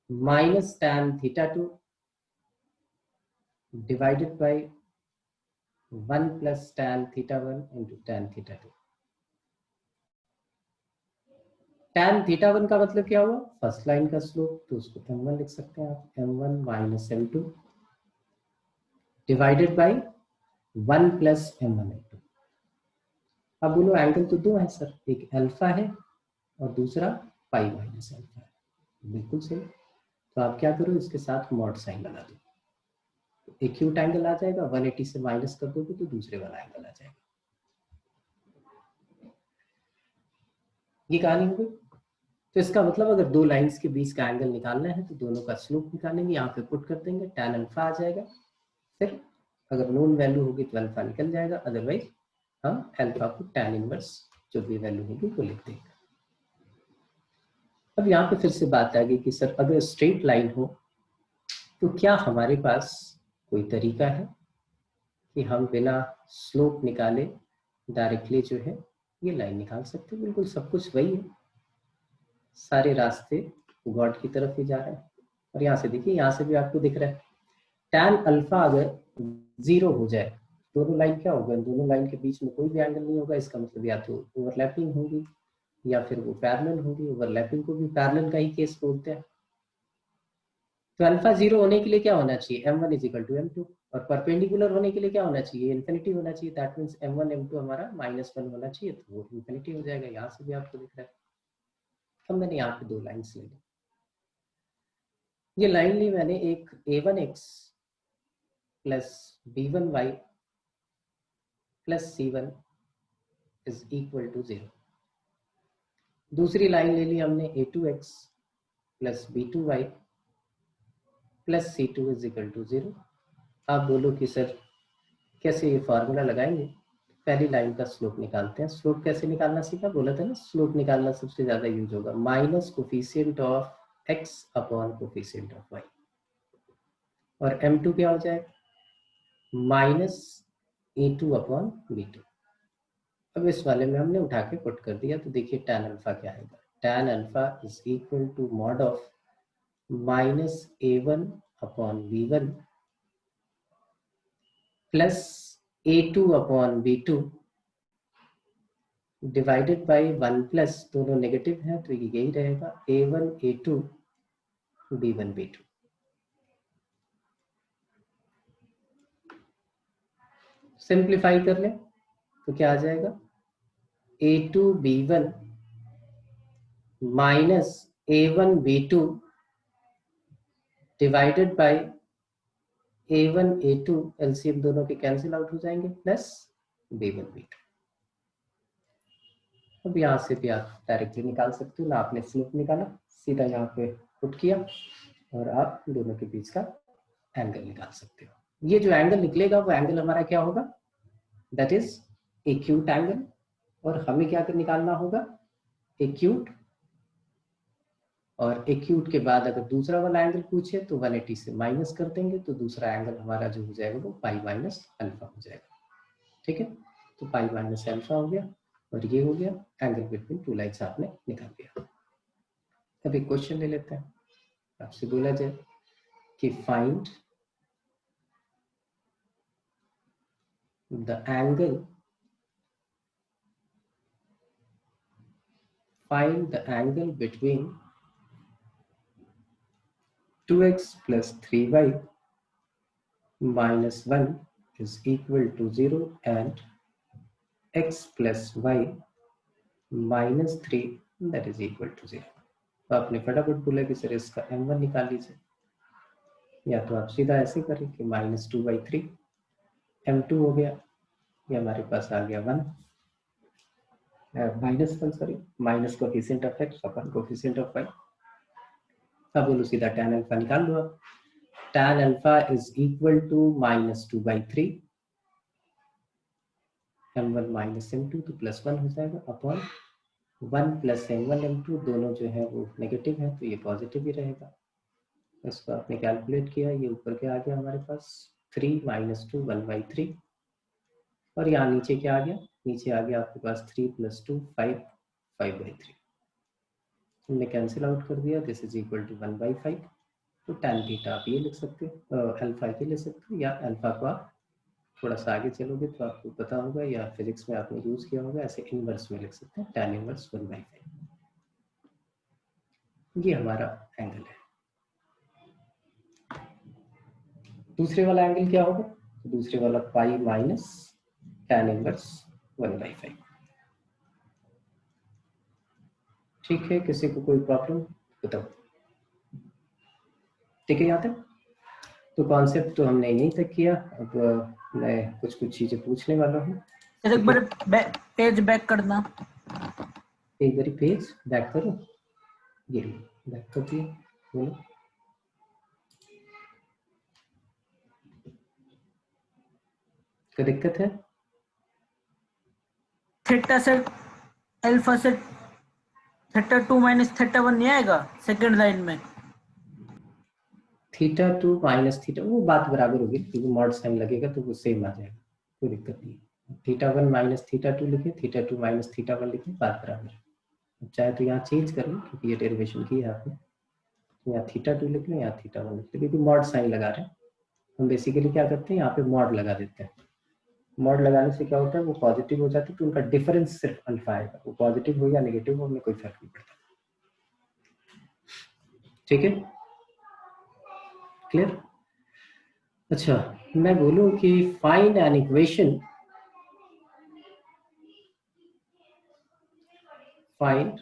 minus tan θ2 divided by 1 plus tan θ1 into tan θ2। Tan θ1 का मतलब क्या हुआ, फर्स्ट लाइन का स्लोप, तो उसको m1 लिख सकते हैं आप, m1 minus m2 divided by 1 plus m1 m2। अब बोलो एंगल तो दो है सर, एक अल्फा है और दूसरा पाई माइनस अल्फा है, बिल्कुल सही। तो आप क्या करो, इसके साथ मॉड साइन लगा दो, एक्यूट एंगल आ जाएगा, 180 से माइनस कर दोगे तो दूसरे वाला एंगल आ जाएगा। ये कहानी हो गई। तो इसका मतलब अगर दो लाइंस के बीच का एंगल निकालना है तो दोनों का स्लोप निकालेंगे, यहाँ पे पुट कर देंगे, टैन अल्फा आ जाएगा। फिर अगर नोन वैल्यू होगी तो अल्फा निकल जाएगा, अदरवाइज हम अल्फा को टैन इनवर्स जो भी वैल्यू होगी वो लिख देंगे। अब यहाँ पे फिर से बात आ गई कि सर अगर स्ट्रेट लाइन हो तो क्या हमारे पास कोई तरीका है कि हम बिना स्लोप निकाले डायरेक्टली जो है ये लाइन निकाल सकते हैं। बिल्कुल सब कुछ वही है, सारे रास्ते गॉड की तरफ ही जा रहे हैं। और यहाँ से देखिए, यहाँ से भी आपको दिख रहा है टैन अल्फा अगर 0 हो जाए, दोनों लाइन क्या होगा, दोनों लाइन के बीच में कोई भी एंगल नहीं होगा, इसका मतलब या तो ओवरलैपिंग होगी या फिर वो पैरेलल होगी। ओवरलैपिंग को भी पैरेलल का ही केस बोलते हैं। तो अल्फा 0 होने के लिए क्या होना चाहिए, m1 is equal to m2, और परपेंडिकुलर होने के लिए क्या होना चाहिए, इन्फिनिटी होना चाहिए। दैट मींस m1 m2 हमारा -1 होना चाहिए, तो वो इन्फिनिटी हो जाएगा। यहाँ से भी आपको दिख रहा है। अब मैंने यहाँ पे दो लाइन्स ले ली। ये लाइन ली मैंने, एक a1x plus b1y plus c1 is equal to 0। दूसरी लाइन ले ली हमने a2x plus b2y plus c2 is equal to 0। आप बोलो कि सर कैसे ये फॉर्मूला लगाएंगे। पहली लाइन का स्लोप निकालते हैं। स्लोप कैसे निकालना सीखा, बोला था ना, स्लोप निकालना सबसे ज्यादा यूज होगा, minus coefficient of x upon coefficient of y। और m2 क्या हो जाएगा, माइनस a2 अपॉन b2। अब इस वाले में हमने उठा के पुट कर दिया, तो देखिए टैन अल्फा क्या आएगा, tan alpha is equal to mod of minus a1 upon b1 plus a2 upon b2 divided by 1 plus, दोनों नेगेटिव है तो ये यही रहेगा, a1 a2 b1 b2। Simplify कर ले तो क्या आ जाएगा, a2 b1 minus a1 b2 divided by a1 a2, LCM दोनों के कैंसिल आउट हो जाएंगे, प्लस b1 b2। अब यहाँ से भी आप डायरेक्टली निकाल सकते हो ना, आपने स्लोप निकाला, सीधा यहाँ पे पुट किया और आप दोनों के बीच का एंगल निकाल सकते हो। ये जो एंगल निकलेगा वो एंगल हमारा क्या होगा, दैट इज एक्यूट एंगल। और हमें क्या कर निकालना होगा, एक्यूट, और एक्यूट के बाद अगर दूसरा वाला एंगल पूछे तो 180 से माइनस कर देंगे, तो दूसरा एंगल हमारा जो हो जाएगा वो पाई माइनस अल्फा हो जाएगा। ठीक है, तो पाई माइनस अल्फा हो गया और ये हो गया एंगल बिटवीन टू लाइन्स आपने निकाल दिया। अब एक क्वेश्चन ले लेते हैं। आपसे बोला जाए कि find the angle, find the angle between 2x plus 3y minus 1 is equal to 0 and x plus y minus 3 that is equal to 0. तो आपने फटाफट बोला कि सर इसका m1 निकाल लीजिए, या तो आप सीधा ऐसे करें कि -2/3 m2 हो गया, ये हमारे पास आ गया 1 -1 sorry minus coefficient of x upon coefficient of y। अब बोलो सीधा tan अल्फा निकाल लो आप। tan alpha is equal to -2/3 m1 minus m2 तो +1 हो जाएगा अपॉन 1 प्लस m1 m2 दोनों जो है वो नेगेटिव है तो ये पॉजिटिव ही रहेगा। इसको आपने कैलकुलेट किया, ये ऊपर क्या आ गया हमारे पास 3 - 2 1/3 और यहाँ नीचे क्या आ गया, नीचे आ गया आपके पास 3 + 2 5 5/3 हमने कैंसिल आउट कर दिया। This is equal to 1/5। तो tan थीटा आप ये लिख सकते हो, अल्फा ये ले सकते हो, या अल्फा को आप थोड़ा सा आगे चलोगे तो आपको पता होगा या फिजिक्स में आपने यूज किया होगा, ऐसे इनवर्स में लिख सकते हैं tan इनवर्स 1/5। ये हमारा एंगल है। दूसरे वाला एंगल क्या होगा, दूसरे वाला पाई माइनस tan इनवर्स 1/5। ठीक है, किसी को कोई प्रॉब्लम बताओ? ठीक है यहाँ तक। तो कॉन्सेप्ट तो हमने यहीं तक किया। अब मैं कुछ चीजें पूछने वाला हूँ। एक बार पेज बैक करना, एक बार पेज बैक करो, ये बैक कर दिया। बोलो क्या दिक्कत है? थीटा से अल्फा से θ2 - θ1 नहीं आएगा सेकंड लाइन में? θ2 - θ वो बात बराबर होगी क्योंकि मॉड साइन लगेगा तो वो सेम आ जाएगा, कोई दिक्कत नहीं है। θ1 - θ2 लिखे, θ2 - θ1 लिखे, बात बराबर है। चाहे तो यहाँ चेंज कर लो क्योंकि ये डेरिवेशन की है आपने, यहाँ θ2 लिख लो, यहाँ θ1 लिख लो, क्योंकि मॉड साइन लगा रहे हैं हम। बेसिकली क्या करते हैं, यहाँ पे मॉड लगा देते हैं। मॉड लगाने से क्या होता है, वो पॉजिटिव हो जाती है तो उनका डिफरेंस सिर्फ अल्फा आएगा, वो पॉजिटिव हो या नेगेटिव हो हमें कोई फर्क नहीं पड़ता। ठीक है, क्लियर? अच्छा, मैं बोलूं कि find an equation, find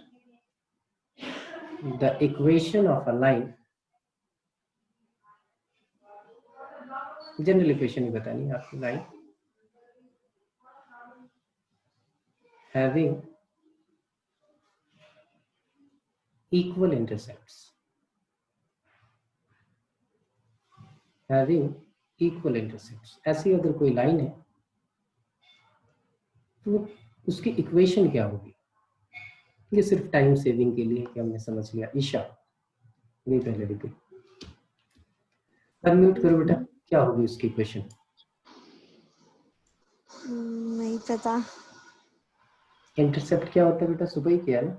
the equation of a line, general equation ही बतानी है आपको, line having equal intercepts, having equal intercepts। ऐसी अगर कोई लाइन है तो उसकी इक्वेशन क्या होगी? ये सिर्फ टाइम सेविंग के लिए कि हमने समझ लिया। ईशा ये पहले लिखे, अनम्यूट करो बेटा, क्या होगी उसकी इक्वेशन? नहीं पता। इंटरसेप्ट क्या होता है बेटा, सुबह ही किया ना।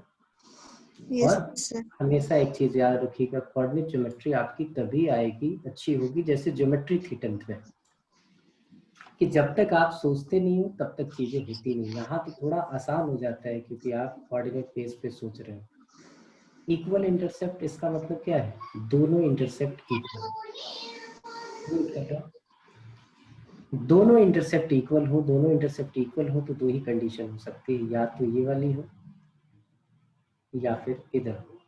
और हमेशा एक चीज याद रखिएगा, कोऑर्डिनेट ज्योमेट्री आपकी तभी आएगी, अच्छी होगी, जैसे ज्योमेट्री थी 10th में, कि जब तक आप सोचते नहीं हो तब तक चीजें होती नहीं। यहाँ तो थोड़ा आसान हो जाता है क्योंकि आप कोऑर्डिनेट बेस पे सोच रहे हो। इक्वल इंटरसेप्ट इसका मतलब क्या है, दोनों इंटरसेप्ट इक्वल, दोनों इंटरसेप्ट इक्वल हो, दोनों इंटरसेप्ट इक्वल हो तो दो ही कंडीशन हो सकती है, या तो ये वाली हो या फिर इधर हो।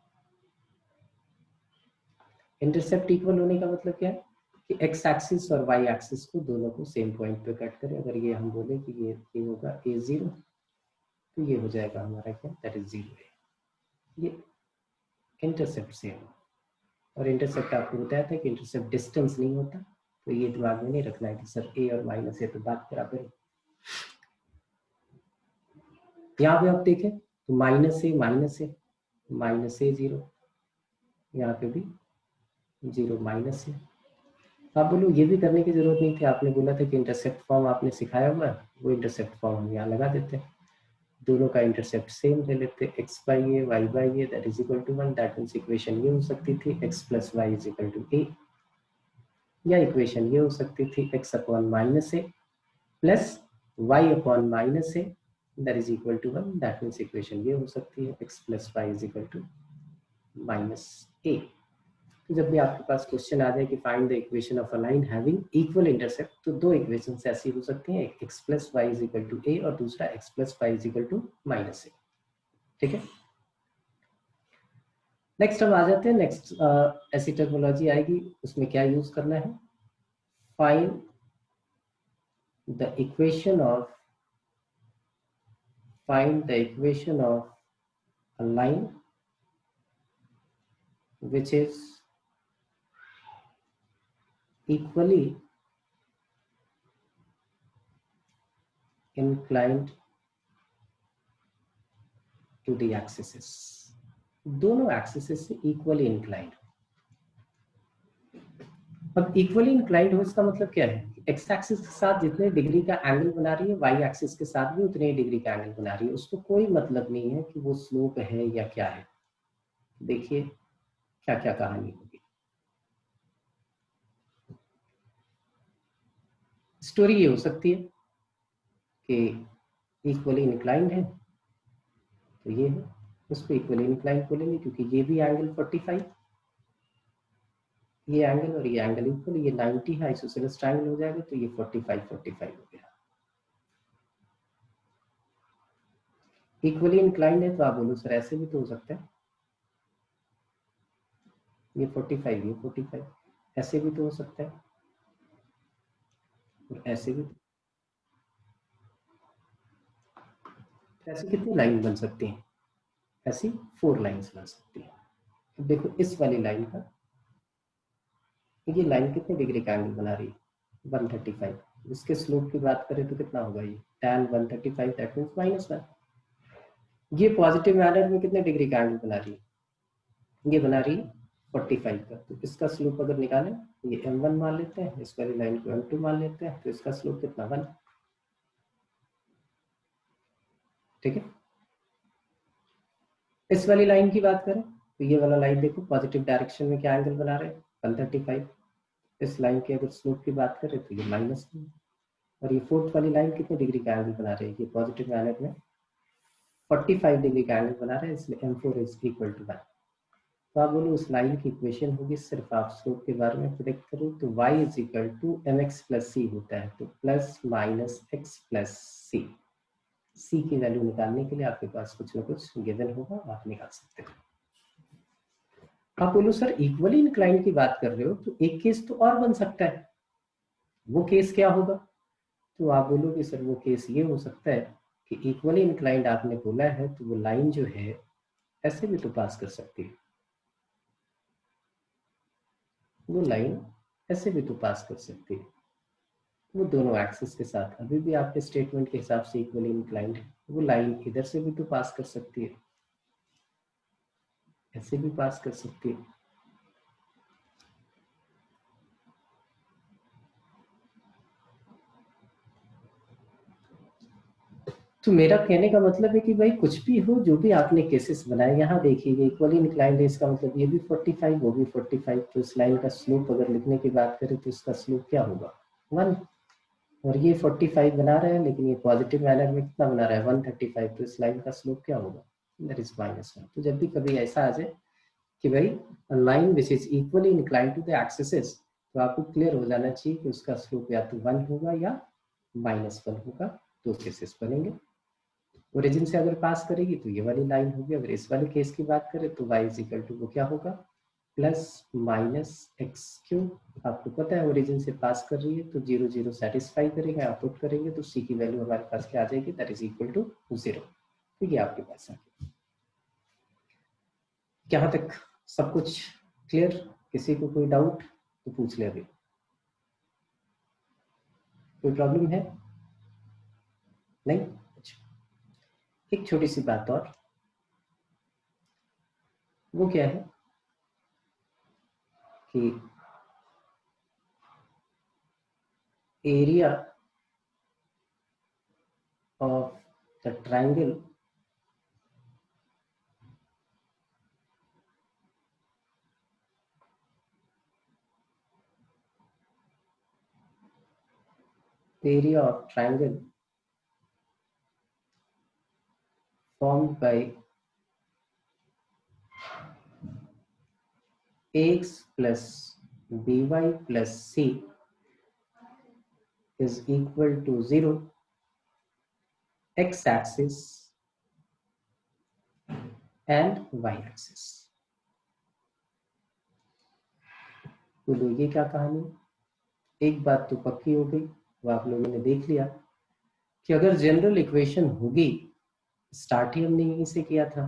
इंटरसेप्ट इक्वल होने का मतलब क्या है कि एक्स एक्सिस और वाई एक्सिस को दोनों को सेम पॉइंट पे कट करें। अगर ये हम बोले कि ये होगा a0 तो ये हो जाएगा हमारा क्या, दैट इज 0। ये इंटरसेप्ट सेम, और इंटरसेप्ट आपको बताया था कि इंटरसेप्ट डिस्टेंस नहीं होता, तो ये दिमाग में नहीं रखना है कि सर a और माइनस a तो बात बराबर है। यहाँ पे आप देखें तो -a 0, यहाँ पे भी 0 माइनस है। आप बोलो ये भी करने की जरूरत नहीं थी, आपने बोला था कि इंटरसेप्ट फॉर्म आपने सिखाया हुआ है, वो इंटरसेप्ट फॉर्म हम यहाँ लगा देते हैं। दोनों का इंटरसेप्ट सेम ले लेते हैं, x/a y/a that is equal to 1। That means equation ये हो सकती थी x + y is equal to a, या इक्वेशन ये हो सकती थी x upon minus a plus y upon minus a that is equal to 1। That means equation ये हो सकती है x + y is equal to -a। तो जब भी आपके पास क्वेश्चन आ जाए कि find the equation of a line having equal intercept, तो दो इक्वेशंस ऐसी हो सकती हैं, एक x plus Y is equal to A और दूसरा x plus Y is equal to minus A. ठीक है, नेक्स्ट हम आ जाते हैं। नेक्स्ट ऐसी टर्मिनोलॉजी आएगी, उसमें क्या यूज करना है, find the equation of a line which is equally inclined to the axes, दोनों एक्सिस से इक्वली इंक्लाइंड। अब इक्वली इंक्लाइंड हो इसका मतलब क्या है, एक्स एक्सिस के साथ जितने डिग्री का एंगल बना रही है, वाई एक्सिस के साथ भी उतने डिग्री का एंगल बना रही है। उसको कोई मतलब नहीं है कि वो स्लोप है या क्या है। देखिए क्या क्या कहानी होगी। स्टोरी ये हो सकती है कि इक्वली इंक्लाइंड है, तो ये है, उसको इक्वली इंक्लाइंड बोलेंगे क्योंकि ये भी एंगल 45, ये एंगल और ये एंगल इक्वल, ये 90 है, आइसोसेलेस ट्रायंगल हो जाएगा, तो ये 45 हो गया। इक्वली इंक्लाइंड है तो आप बोलो सर ऐसे भी तो हो सकता है, ये 45 ये 45, ऐसे भी तो हो सकता है और ऐसे भी। ऐसी कितनी लाइन बन सकती हैं, ऐसी 4 लाइंस बन सकती हैं। अब देखो इस वाली लाइन का, ये लाइन कितने डिग्री का एंगल बना रही है, 135। इसके स्लोप की बात करें तो कितना होगा, ये tan 135 दैट मींस -1। ये पॉजिटिव मैनर में कितने डिग्री का एंगल बना रही है, ये बना रही है 45 का। तो इसका स्लोप अगर निकालें, ये m1 मान लेते हैं, इस वाली लाइन को m2 मान लेते हैं, तो इसका स्लोप कितना 1। ठीक है, इस वाली लाइन की बात करें तो ये वाला लाइन देखो पॉजिटिव डायरेक्शन में क्या एंगल बना रहे हैं, 135। इस लाइन की अगर स्लोप की बात करें तो ये -1, और ये फोर्थ वाली लाइन कितने डिग्री का एंगल बना रही है, ये पॉजिटिव मैनर में 45 डिग्री का एंगल बना रहे हैं, इसलिए m4 इज इक्वल टू 1। तो आप बोलो उस लाइन की इक्वेशन होगी, सिर्फ आप स्लोप के बारे में प्रेडिक्ट करो तो y is equal to mx plus c होता है, तो plus minus x plus c। c की वैल्यू निकालने के लिए आपके पास कुछ ना कुछ गिवन होगा, आप निकाल सकते हो। आप बोलो सर इक्वली इंक्लाइंड की बात कर रहे हो, तो एक केस तो और बन सकता है, वो केस क्या होगा, तो आप बोलोगे सर वो केस ये हो सकता है कि इक्वली इंक्लाइंड आपने बोला है तो वो लाइन जो है ऐसे भी तो पास कर सकती है, वो लाइन ऐसे भी तो पास कर सकती है। वो दोनों एक्सिस के साथ अभी भी आपके स्टेटमेंट के हिसाब से इक्वली इंक्लाइंड है, वो लाइन इधर से भी तो पास कर सकती है, ऐसे भी पास कर सकती है। तो मेरा कहने का मतलब है कि भाई कुछ भी हो, जो भी आपने केसेस बनाए, यहाँ देखिए ये इक्वली इंक्लाइंड है, इसका मतलब ये भी 45 वो भी 45, तो इस लाइन का स्लोप अगर लिखने की बात करें तो इसका स्लोप क्या होगा 1। और ये 45 बना रहे हैं, लेकिन ये पॉजिटिव मैनर में कितना बना रहा है 135, तो इस लाइन का स्लोप क्या होगा, दैट इज -1। तो जब भी कभी ऐसा आ जाए कि भाई line which is equally inclined to the axis, तो आपको क्लियर हो जाना चाहिए कि उसका स्लोप या तो 1 होगा या -1 होगा, दो केसेस बनेंगे। ओरिजिन से अगर पास करेगी तो ये वाली लाइन होगी, अगर इस वाले केस की बात करें तो y इज इक्वल टू वो क्या होगा प्लस माइनस एक्स क्यूब। आपको पता है ओरिजिन से पास कर रही है तो 0 0 सेटिस्फाई करेगा, आप पुट करेंगे तो c की वैल्यू हमारे पास क्या आ जाएगी, दैट इज इक्वल टू 0। तो ये आपके पास आ गया। यहाँ तक सब कुछ क्लियर, किसी को कोई डाउट तो पूछ ले अभी, कोई प्रॉब्लम है नहीं। अच्छा एक छोटी सी बात और, वो क्या है कि area of the triangle formed by ax plus by plus c is equal to 0, x axis and y axis। बोलो ये क्या कहानी? एक बात तो पक्की हो गई, वो आप लोगों ने देख लिया कि अगर जनरल इक्वेशन होगी, स्टार्ट ही हमने यहीं से किया था,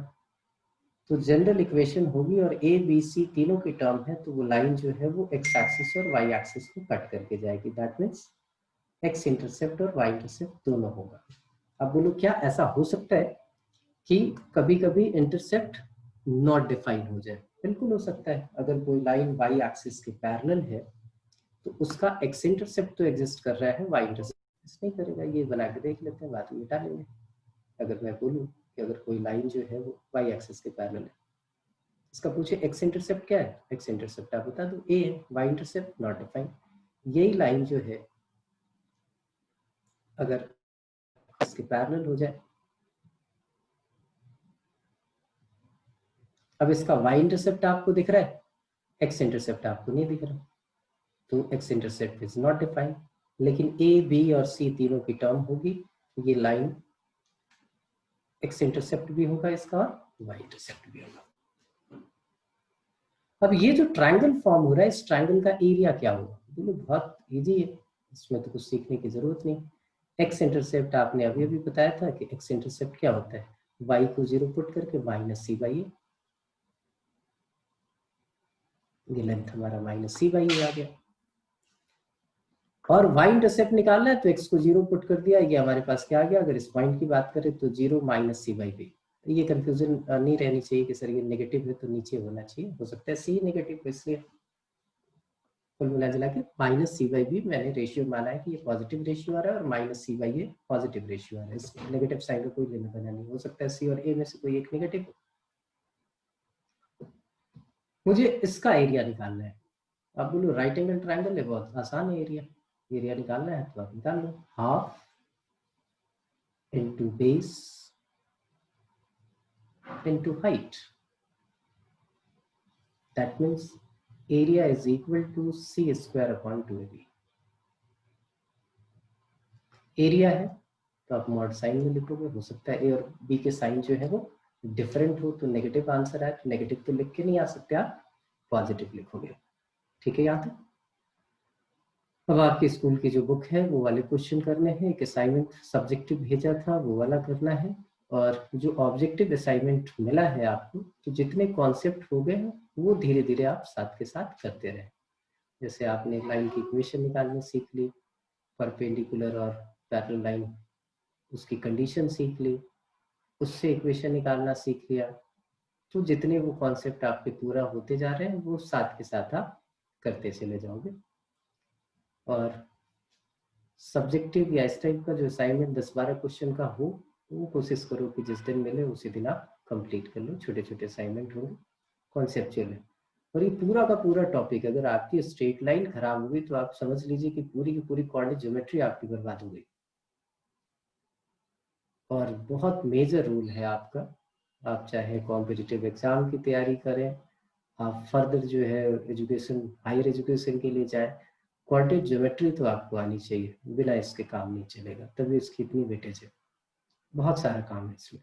तो जनरल इक्वेशन होगी और ए बी सी तीनों की टर्म है, तो वो लाइन जो है वो एक्स एक्सिस और वाई एक्सिस को कट करके जाएगी। दैट मीन्स एक्स इंटरसेप्ट और वाई इंटरसेप्ट दोनों होगा। अब बोलो क्या ऐसा हो सकता है कि कभी कभी इंटरसेप्ट नॉट डिफाइन हो जाए? बिल्कुल हो सकता है। अगर कोई लाइन वाई एक्सिस के पैरेलल है तो उसका एक्स इंटरसेप्ट तो एग्जिस्ट कर रहा है, वाई इंटरसेप्ट नहीं करेगा। ये बना के देख लेते हैं, बाद में मिटा लेंगे। अगर मैं बोलूं कि अगर कोई लाइन जो है वो वाई एक्सिस के पैरेलल है, इसका पूछे एक्स इंटरसेप्ट क्या है, एक्स इंटरसेप्ट आप बता दो ए है, वाई इंटरसेप्ट नॉट डिफाइन। यही लाइन जो है अगर इसके पैरेलल हो जाए, अब इसका वाई इंटरसेप्ट आपको दिख रहा है, एक्स इंटरसेप्ट आपको नहीं दिख रहा, तो x intercept is not defined. लेकिन ए बी और सी तीनों की टर्म होगी, ये लाइन एक्स इंटरसेप्ट भी होगा इसका और वाई इंटरसेप्ट भी होगा। अब ये जो ट्रायंगल फॉर्म हो रहा है, इस ट्रायंगल का एरिया क्या होगा? बोलो बहुत इजी है, इसमें तो कुछ सीखने की जरूरत नहीं। एक्स इंटरसेप्ट आपने अभी अभी बताया था कि एक्स इंटरसेप्ट क्या होता है, वाई को 0 पुट करके माइनस सी बाई, ये लेंथ हमारा माइनस सी बाई आ गया। और वाई इंटरसेप्ट निकालना है तो एक्स को 0 पुट कर दिया, ये हमारे पास क्या आ गया? अगर इस पॉइंट की बात करें तो 0 माइनस सी बाई बी। ये कंफ्यूजन नहीं रहनी चाहिए कि सर ये नेगेटिव है तो नीचे होना चाहिए, हो सकता है सी नेगेटिव, इसलिए कुल मिला जुला के माइनस सी बाई बी मैंने रेशियो माना है कि ये पॉजिटिव रेशियो आ रहा है और माइनस सी बाई ये पॉजिटिव रेशियो आ रहा है। इस नेगेटिव साइन का कोई लेना देना नहीं, हो सकता है सी और ए में से कोई एक नेगेटिव हो। मुझे इसका एरिया निकालना है। आप बोलो राइट एंगल ट्रायंगल है, बहुत आसान है। एरिया निकालना है तो आप निकाल लो, half into base into height. That means area is equal to c square upon 2ab. Area है तो आप मॉड साइन में लिखोगे, हो सकता है ए और बी के साइन जो है वो डिफरेंट हो, तो नेगेटिव आंसर आए, तो नेगेटिव तो लिख के नहीं आ सकते, आप पॉजिटिव लिखोगे। ठीक है यहाँ तक? अब आपके स्कूल की जो बुक है वो वाले क्वेश्चन करने हैं, एक असाइनमेंट सब्जेक्टिव भेजा था वो वाला करना है, और जो ऑब्जेक्टिव असाइनमेंट मिला है आपको, तो जितने कॉन्सेप्ट हो गए हैं वो धीरे धीरे आप साथ के साथ करते रहे। जैसे आपने लाइन की इक्वेशन निकालनी सीख ली, परपेंडिकुलर और पैरेलल लाइन उसकी कंडीशन सीख ली, उससे इक्वेशन निकालना सीख लिया, तो जितने वो कॉन्सेप्ट आपके पूरा होते जा रहे हैं वो साथ के साथ आप करते चले जाओगे। और सब्जेक्टिव या इस टाइप का जो असाइनमेंट 10-12 क्वेश्चन का हो, वो कोशिश करो कि जिस दिन मिले उसी दिन आप कंप्लीट कर लो। छोटे छोटे असाइनमेंट होंगे, कॉन्सेप्चुअल है। और ये पूरा का पूरा टॉपिक, अगर आपकी स्ट्रेट लाइन खराब होगी तो आप समझ लीजिए कि पूरी की पूरी कोऑर्डिनेट ज्योमेट्री आपकी बर्बाद हो गई। और बहुत मेजर रूल है आपका, आप चाहे कॉम्पिटिटिव एग्जाम की तैयारी करें, आप फर्दर जो है एजुकेशन, हायर एजुकेशन के लिए जाए, कोऑर्डिनेट ज्योमेट्री तो आपको आनी चाहिए, बिना इसके काम नहीं चलेगा, तभी इसकी इतनी वेटेज है। बहुत सारा काम है इसमें।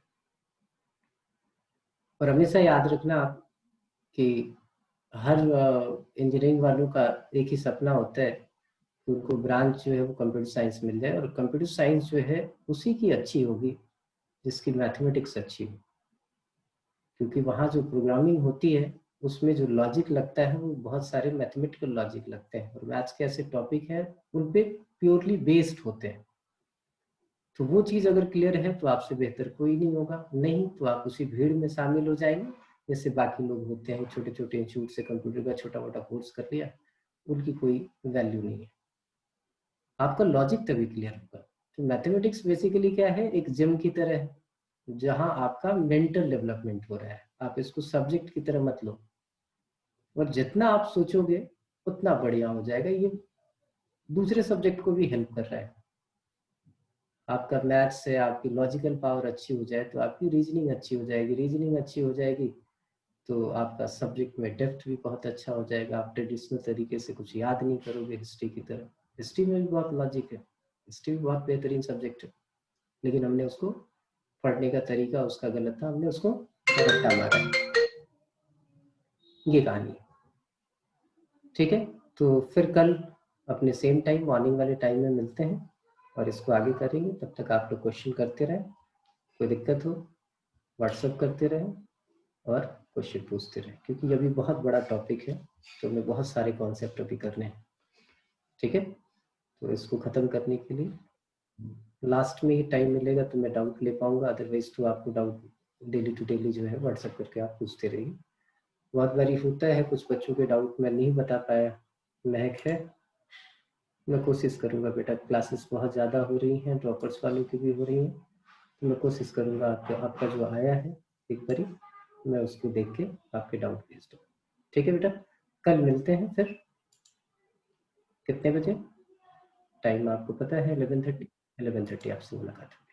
और हमेशा याद रखना आप कि हर इंजीनियरिंग वालों का एक ही सपना होता है कि उनको ब्रांच जो है वो कंप्यूटर साइंस मिल जाए, और कंप्यूटर साइंस जो है उसी की अच्छी होगी जिसकी मैथमेटिक्स अच्छी हो, क्योंकि वहाँ जो प्रोग्रामिंग होती है उसमें जो लॉजिक लगता है वो बहुत सारे मैथमेटिकल लॉजिक लगते हैं, और मैथ्स के ऐसे टॉपिक हैं उन पे प्योरली बेस्ड होते हैं। तो वो चीज़ अगर क्लियर है तो आपसे बेहतर कोई नहीं होगा, नहीं तो आप उसी भीड़ में शामिल हो जाएंगे जैसे बाकी लोग होते हैं, छोटे छोटे इंस्टीट्यूट से कंप्यूटर का छोटा मोटा कोर्स कर लिया, उनकी कोई वैल्यू नहीं है। आपका लॉजिक तभी क्लियर होगा। तो मैथमेटिक्स बेसिकली क्या है, एक जिम की तरह है जहाँ आपका मेंटल डेवलपमेंट हो रहा है। आप इसको सब्जेक्ट की तरह मत लो, और जितना आप सोचोगे उतना बढ़िया हो जाएगा। ये दूसरे सब्जेक्ट को भी हेल्प कर रहा है। आपका मैथ्स से आपकी लॉजिकल पावर अच्छी हो जाए तो आपकी रीजनिंग अच्छी हो जाएगी, रीजनिंग अच्छी हो जाएगी तो आपका सब्जेक्ट में डेप्थ भी बहुत अच्छा हो जाएगा। आप ट्रेडिशनल तरीके से कुछ याद नहीं करोगे हिस्ट्री की तरह। हिस्ट्री में भी बहुत लॉजिक है, हिस्ट्री भी बहुत बेहतरीन सब्जेक्ट है, लेकिन हमने उसको पढ़ने का तरीका उसका गलत था, हमने उसको रट्टा मारा। ये कहानी है, ठीक है। तो फिर कल अपने सेम टाइम मॉर्निंग वाले टाइम में मिलते हैं और इसको आगे करेंगे। तब तक आप लोग क्वेश्चन करते रहें, कोई दिक्कत हो व्हाट्सएप करते रहें और क्वेश्चन पूछते रहें, क्योंकि अभी बहुत बड़ा टॉपिक है, तो मैं बहुत सारे कॉन्सेप्ट अभी करने हैं, ठीक है। तो इसको ख़त्म करने के लिए लास्ट में ही टाइम मिलेगा तो मैं डाउट ले पाऊंगा, अदरवाइज तो आपको डाउट डेली टू डेली जो है व्हाट्सएप करके आप पूछते रहिए। बहुत बारी होता है कुछ बच्चों के डाउट मैं नहीं बता पाया, महक है, मैं कोशिश करूंगा बेटा। क्लासेस बहुत ज़्यादा हो रही हैं, ड्रॉपर्स वालों की भी हो रही हैं, तो मैं कोशिश करूंगा आपका जो आया है एक बारी मैं उसको देख के आपके डाउट भेज दूँ, ठीक है बेटा। कल मिलते हैं फिर, कितने बजे टाइम आपको पता है? 11:30 आपसे मुलाकात है।